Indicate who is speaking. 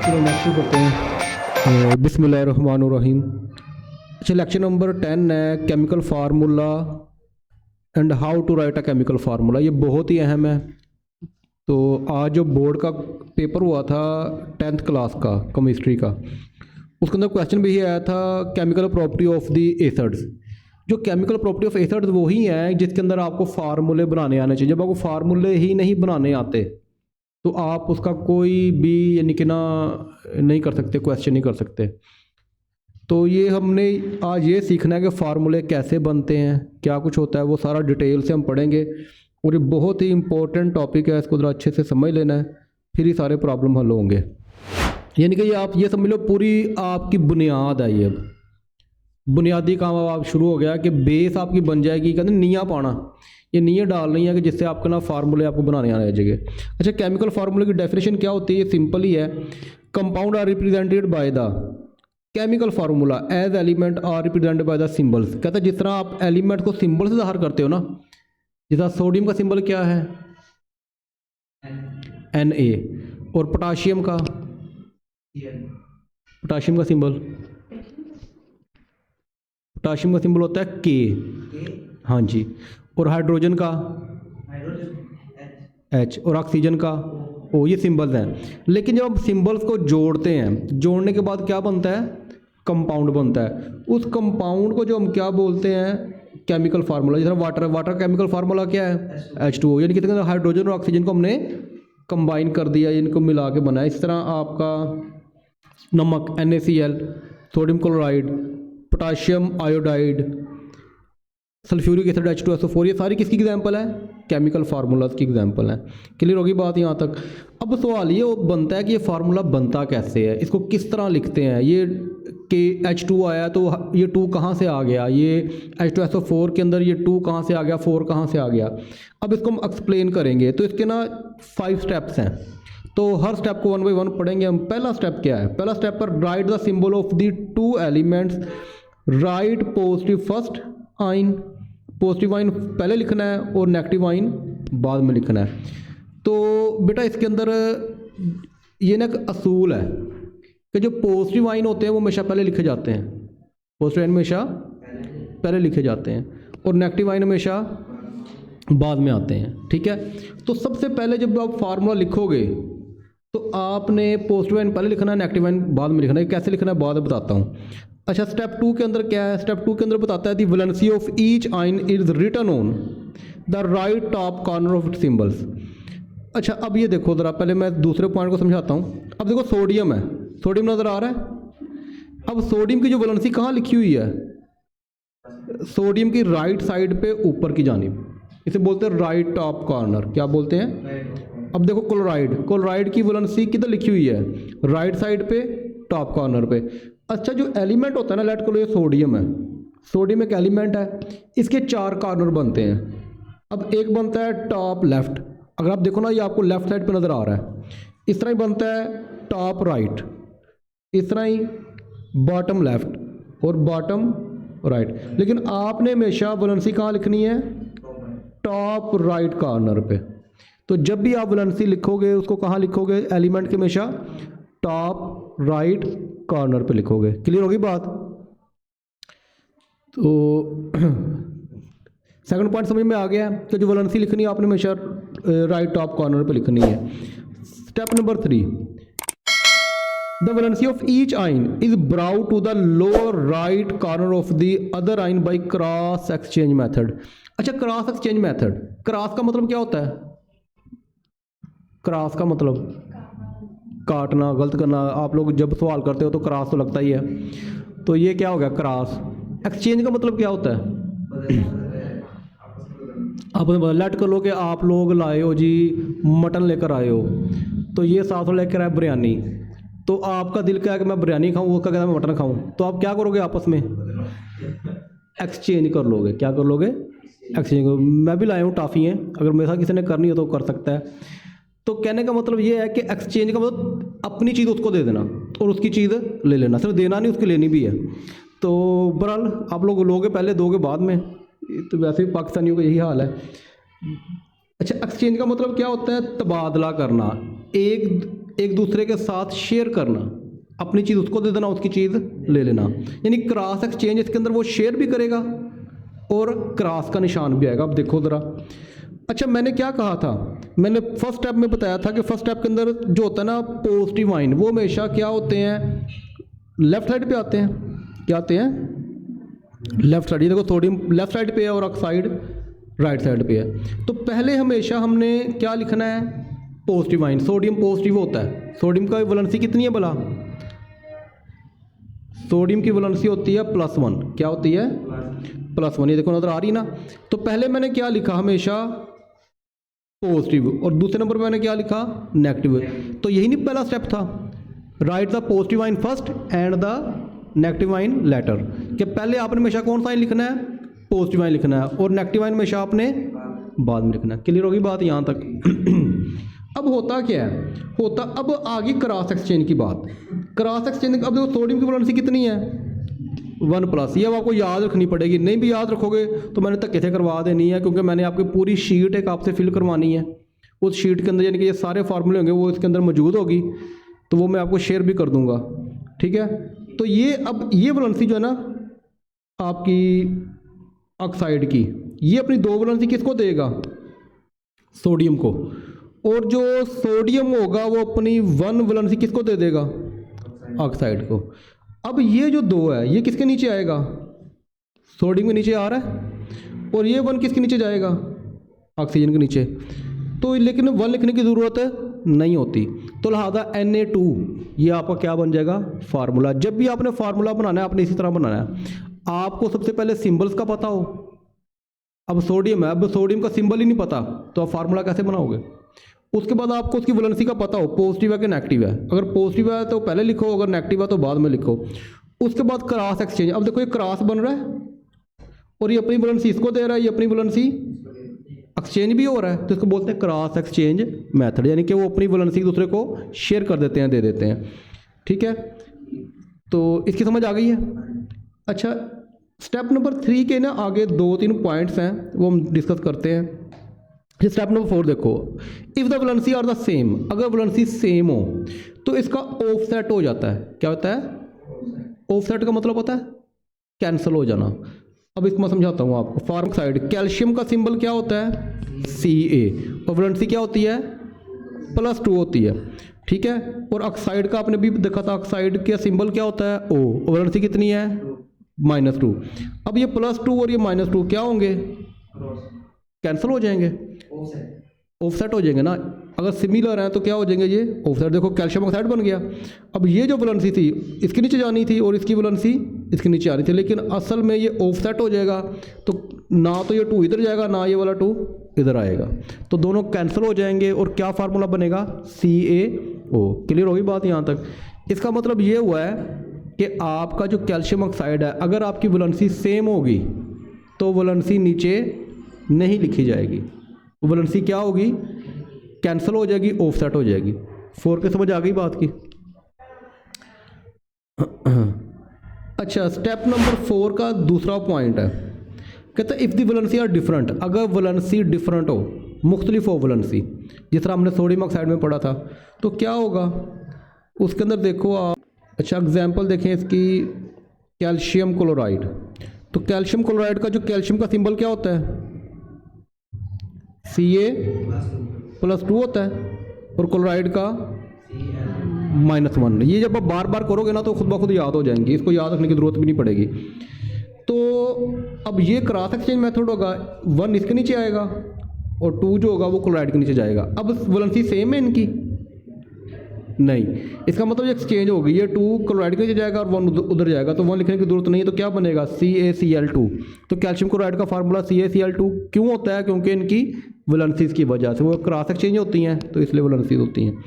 Speaker 1: चलो नेक्स्ट शुरू करते हैं। बिस्मिल्लाहिर्रहमानिर्रहीम। अच्छा, लेक्चर नंबर 10 है chemical formula and how to write a chemical formula. ये बहुत ही अहम है। तो आज जो बोर्ड का पेपर हुआ था 10th क्लास का केमिस्ट्री का, उसके अंदर क्वेश्चन भी आया था chemical property of the acids. जो केमिकल प्रॉपर्टी ऑफ एसिड्स वही है जिसके अंदर आपको फार्मूले बनाने आने चाहिए। जब आपको फार्मूले ही नहीं बनाने आते तो आप उसका कोई भी यानी कि ना नहीं कर सकते, क्वेश्चन नहीं कर सकते। तो ये हमने आज ये सीखना है कि फार्मूले कैसे बनते हैं, क्या कुछ होता है, वो सारा डिटेल से हम पढ़ेंगे। और ये बहुत ही इंपॉर्टेंट टॉपिक है, इसको ज़रा अच्छे से समझ लेना है, फिर ही सारे प्रॉब्लम हल होंगे। यानी कि ये आप ये समझ लो पूरी आपकी बुनियाद है। ये अब बुनियादी काम अब आप शुरू हो गया कि बेस आपकी बन जाएगी। कहते हैं नींव पाना, ये नींव डालनी है कि जिससे आपका ना फार्मूले आपको बनाने आ जाएंगे। अच्छा, केमिकल फार्मूले की डेफिनेशन क्या होती है? ये सिंपल ही है। Compound are represented by the chemical formula as element are represented by the symbols. कहते हैं जिस तरह आप एलिमेंट को सिंबल से ज़ाहिर करते हो ना, जिस तरह सोडियम का सिंबल क्या है? Na। और पोटाशियम का सिंबल होता है K। हाँ जी। और हाइड्रोजन का H और ऑक्सीजन का O। ये सिंबल्स हैं। लेकिन जब हम सिंबल्स को जोड़ते हैं, जोड़ने के बाद क्या बनता है? कंपाउंड बनता है। उस कंपाउंड को जो हम क्या बोलते हैं? Chemical formula. जैसे वाटर केमिकल फार्मूला क्या है? H2O। यानी कि हाइड्रोजन और ऑक्सीजन को हमने कंबाइन कर दिया, इनको मिला के बनाया। इस तरह आपका नमक NaCl, sodium chloride, potassium iodide, sulphuric acid H2SO4, ये सारी किसकी एग्जांपल है? केमिकल फार्मूलाज की एग्जांपल है। क्लियर होगी बात यहाँ तक? अब सवाल ये बनता है कि ये फार्मूला बनता कैसे है, इसको किस तरह लिखते हैं? ये कि H2 आया तो ये 2 कहाँ से आ गया? ये H2SO4 के अंदर ये 2 कहाँ से आ गया? 4 कहाँ से आ गया? अब इसको हम एक्सप्लेन करेंगे। तो इसके ना 5 स्टेप्स हैं, तो हर स्टेप को 1 बाय 1 पढ़ेंगे हम। पहला स्टेप क्या है? पहला स्टेप पर right the symbol of the 2 elements. Right positive first आइन। पॉजिटिव आइन पहले लिखना है और नेगेटिव आइन बाद में लिखना है। तो बेटा इसके अंदर ये ना एक असूल है कि जो पॉजिटिव आइन होते हैं वो हमेशा पहले लिखे जाते हैं। पॉजिटिव आइन हमेशा पहले लिखे जाते हैं और नेगेटिव आइन हमेशा बाद में आते हैं। ठीक है। तो सबसे पहले जब आप फार्मूला लिखोगे तो आपने पॉजिटिव आइन पहले लिखना है, नेगेटिव आइन बाद में लिखना है। कैसे लिखना है बाद में बताता हूँ। अच्छा, स्टेप 2 के अंदर क्या है? स्टेप 2 के अंदर बताता है the valency of each ion is written on the right top corner of symbols. अच्छा, अब ये देखो ज़रा, पहले मैं दूसरे पॉइंट को समझाता हूँ। अब देखो सोडियम है, सोडियम नज़र आ रहा है। अब सोडियम की जो वैलेंसी कहाँ लिखी हुई है? सोडियम की राइट साइड पे ऊपर की जानिब, इसे बोलते हैं राइट टॉप कॉर्नर। क्या बोलते हैं? अब देखो क्लोराइड की वैलेंसी किधर लिखी हुई है? राइट साइड पे टॉप कॉर्नर पे। अच्छा, जो एलिमेंट होता है ना, लेट को लो ये सोडियम है। सोडियम एक एलिमेंट है, इसके 4 कॉर्नर बनते हैं। अब एक बनता है टॉप लेफ्ट, अगर आप देखो ना ये आपको लेफ्ट साइड पे नज़र आ रहा है। इस तरह ही बनता है टॉप राइट, इस तरह ही बॉटम लेफ्ट और बॉटम राइट। लेकिन आपने हमेशा वैलेंसी कहाँ लिखनी है? टॉप राइट कॉर्नर पे। तो जब भी आप वैलेंसी लिखोगे उसको कहाँ लिखोगे? एलिमेंट के हमेशा टॉप राइट कॉर्नर पे लिखोगे। क्लियर होगी बात? तो सेकंड पॉइंट समझ में आ गया कि जो वैलेंसी लिखनी है आपने हमेशा राइट टॉप कॉर्नर पे लिखनी है। Step number 3, the valency of each ion is brought to the lower right corner of the other ion by cross exchange method. अच्छा, क्रॉस एक्सचेंज मेथड, क्रॉस का मतलब क्या होता है? क्रॉस का मतलब काटना, गलत करना। आप लोग जब सवाल करते हो तो क्रॉस तो लगता ही है। तो ये क्या हो गया? क्रॉस। एक्सचेंज का मतलब क्या होता है? आप लेट कर लो कि आप लोग लाए हो जी, मटन लेकर आए हो, तो ये साथ लेकर आए बिरयानी। तो आपका दिल क्या है कि मैं बिरयानी खाऊं, वो क्या कहता है मैं मटन खाऊं। तो आप क्या करोगे? आपस में एक्सचेंज कर लोगे। क्या कर लोगे? एक्सचेंज। मैं भी लाया हूँ टॉफ़ी हैं, अगर मेरे साथ किसी ने करनी हो तो कर सकता है। तो कहने का मतलब ये है कि एक्सचेंज का मतलब अपनी चीज़ उसको दे देना और उसकी चीज़ ले लेना। सिर्फ देना नहीं, उसकी लेनी भी है। तो बहरहाल आप लोग लोगे पहले, दोगे बाद में। तो वैसे भी पाकिस्तानियों का यही हाल है। अच्छा, एक्सचेंज का मतलब क्या होता है? तबादला करना। एक एक दूसरे के साथ शेयर करना, अपनी चीज़ उसको दे देना, उसकी चीज़ ले लेना, यानी क्रॉस एक्सचेंज इसके अंदर वो शेयर भी करेगा और क्रॉस का निशान भी आएगा। अब देखो ज़रा, अच्छा मैंने क्या कहा था, मैंने फर्स्ट स्टेप में बताया था कि फर्स्ट स्टेप के अंदर जो होता है ना पॉजिटिव आइन, वो हमेशा क्या होते हैं, लेफ्ट साइड पे आते हैं। क्या आते हैं? Left side. ये देखो सोडियम लेफ्ट साइड पे है और ऑक्साइड राइट साइड पे है। तो पहले हमेशा हमने क्या लिखना है, पॉजिटिव आइन। सोडियम पॉजिटिव होता है, सोडियम का वैलेंसी कितनी है भला? सोडियम की वैलेंसी होती है +1। क्या होती है? +1। ये देखो नजर आ रही ना। तो पहले मैंने क्या लिखा, हमेशा पॉजिटिव, और दूसरे नंबर पे मैंने क्या लिखा, नेगेटिव। तो यही नहीं पहला स्टेप था, write the positive ion first and the negative ion later, कि पहले आपने हमेशा कौन सा आइन लिखना है, पॉजिटिव आइन लिखना है, और नेगेटिव आइन हमेशा आपने बाद में लिखना है। क्लियर होगी बात यहाँ तक? अब होता क्या है, होता अब आगे क्रॉस एक्सचेंज की बात। क्रॉस एक्सचेंज, अब देखो सोडियम की वैलेंसी कितनी है, 1+। ये अब आपको याद रखनी पड़ेगी, नहीं भी याद रखोगे तो मैंने धक्के से करवा देनी है, क्योंकि मैंने आपकी पूरी शीट एक आपसे फिल करवानी है। उस शीट के अंदर यानी कि ये सारे फार्मूले होंगे वो इसके अंदर मौजूद होगी, तो वो मैं आपको शेयर भी कर दूंगा, ठीक है। तो ये अब ये वैलेंसी जो है ना आपकी ऑक्साइड की, ये अपनी 2 वैलेंसी किसको देगा, सोडियम को, और जो सोडियम होगा वो अपनी 1 वैलेंसी किसको दे देगा, ऑक्साइड को। अब ये जो 2 है ये किसके नीचे आएगा, सोडियम के नीचे आ रहा है, और ये 1 किसके नीचे जाएगा, ऑक्सीजन के नीचे। तो लेकिन 1 लिखने की ज़रूरत नहीं होती, तो लिहाजा Na2 ये आपका क्या बन जाएगा, फार्मूला। जब भी आपने फार्मूला बनाना है आपने इसी तरह बनाना है। आपको सबसे पहले सिंबल्स का पता हो, अब सोडियम है, अब सोडियम का सिंबल ही नहीं पता तो आप फार्मूला कैसे बनाओगे। उसके बाद आपको उसकी वैलेंसी का पता हो, पॉजिटिव है कि नेगेटिव है। अगर पॉजिटिव है तो पहले लिखो, अगर नेगेटिव है तो बाद में लिखो। उसके बाद क्रॉस एक्सचेंज, अब देखो ये क्रॉस बन रहा है और ये अपनी वैलेंसी इसको दे रहा है, ये अपनी वैलेंसी एक्सचेंज भी हो रहा है, तो इसको बोलते हैं क्रॉस एक्सचेंज मेथड, यानी कि वो अपनी वैलेंसी एक दूसरे को शेयर कर देते हैं, दे देते हैं, ठीक है। तो इसकी समझ आ गई है। अच्छा, स्टेप नंबर 3 के ना आगे 2-3 पॉइंट्स हैं वो हम डिस्कस करते हैं। स्टेप नंबर 4 देखो, if the valency are the same, अगर वैलेंसी सेम हो तो इसका ऑफसेट हो जाता है। क्या होता है ऑफसेट का मतलब होता है कैंसिल हो जाना। अब इसको मैं समझाता हूँ आपको। फॉर ऑक्साइड कैल्शियम का सिंबल क्या होता है, Ca, और वैलेंसी क्या होती है, +2 होती है, ठीक है। और ऑक्साइड का आपने भी देखा था, ऑक्साइड का सिंबल क्या होता है O, और वैलेंसी कितनी है, -2। अब ये +2 और ये -2 क्या होंगे, कैंसिल हो जाएंगे, ऑफसेट हो जाएंगे ना। अगर सिमिलर हैं तो क्या हो जाएंगे ये ऑफसेट। देखो कैल्शियम ऑक्साइड बन गया। अब ये जो वैलेंसी थी इसके नीचे जानी थी और इसकी वैलेंसी इसके नीचे आनी थी, लेकिन असल में ये ऑफसेट हो जाएगा, तो ना तो ये 2 इधर जाएगा ना ये वाला 2 इधर आएगा, तो दोनों कैंसिल हो जाएंगे और क्या फार्मूला बनेगा, CaO। क्लियर होगी बात यहाँ तक। इसका मतलब ये हुआ है कि आपका जो कैल्शियम ऑक्साइड है, अगर आपकी वैलेंसी सेम होगी तो वैलेंसी नीचे नहीं लिखी जाएगी, वैलेंसी क्या होगी, कैंसिल हो जाएगी, ऑफसेट हो जाएगी। 4 के समझ आ गई बात की। अच्छा, स्टेप नंबर 4 का दूसरा पॉइंट है, कहता है if the valency are different, अगर वैलेंसी डिफरेंट हो, मुख्तलिफ हो वैलेंसी, जिस तरह हमने सोडियम ऑक्साइड में पढ़ा था, तो क्या होगा उसके अंदर देखो आप। अच्छा, एग्जाम्पल देखें इसकी, कैल्शियम क्लोराइड। तो कैल्शियम क्लोराइड का जो कैल्शियम का सिंबल क्या होता है, Ca+2 होता है, और क्लोराइड का -1। ये जब आप बार बार करोगे ना तो खुद ब खुद याद हो जाएंगी, इसको याद रखने की ज़रूरत भी नहीं पड़ेगी। तो अब ये क्रॉस एक्सचेंज मेथड होगा, 1 इसके नीचे आएगा और 2 जो होगा वो क्लोराइड के नीचे जाएगा। अब वैलेंसी सेम है इनकी, नहीं, इसका मतलब एक्सचेंज होगी, ये 2 क्लोराइड के नीचे जाएगा और 1 उधर जाएगा, तो 1 लिखने की जरूरत नहीं है। तो क्या बनेगा, CaCl2। तो कैल्शियम क्लोराइड का फार्मूला CaCl2 क्यों होता है, क्योंकि इनकी वैलेंसीज की वजह से वो क्रॉस एक्सचेंज होती हैं, तो इसलिए वैलेंसीज होती हैं।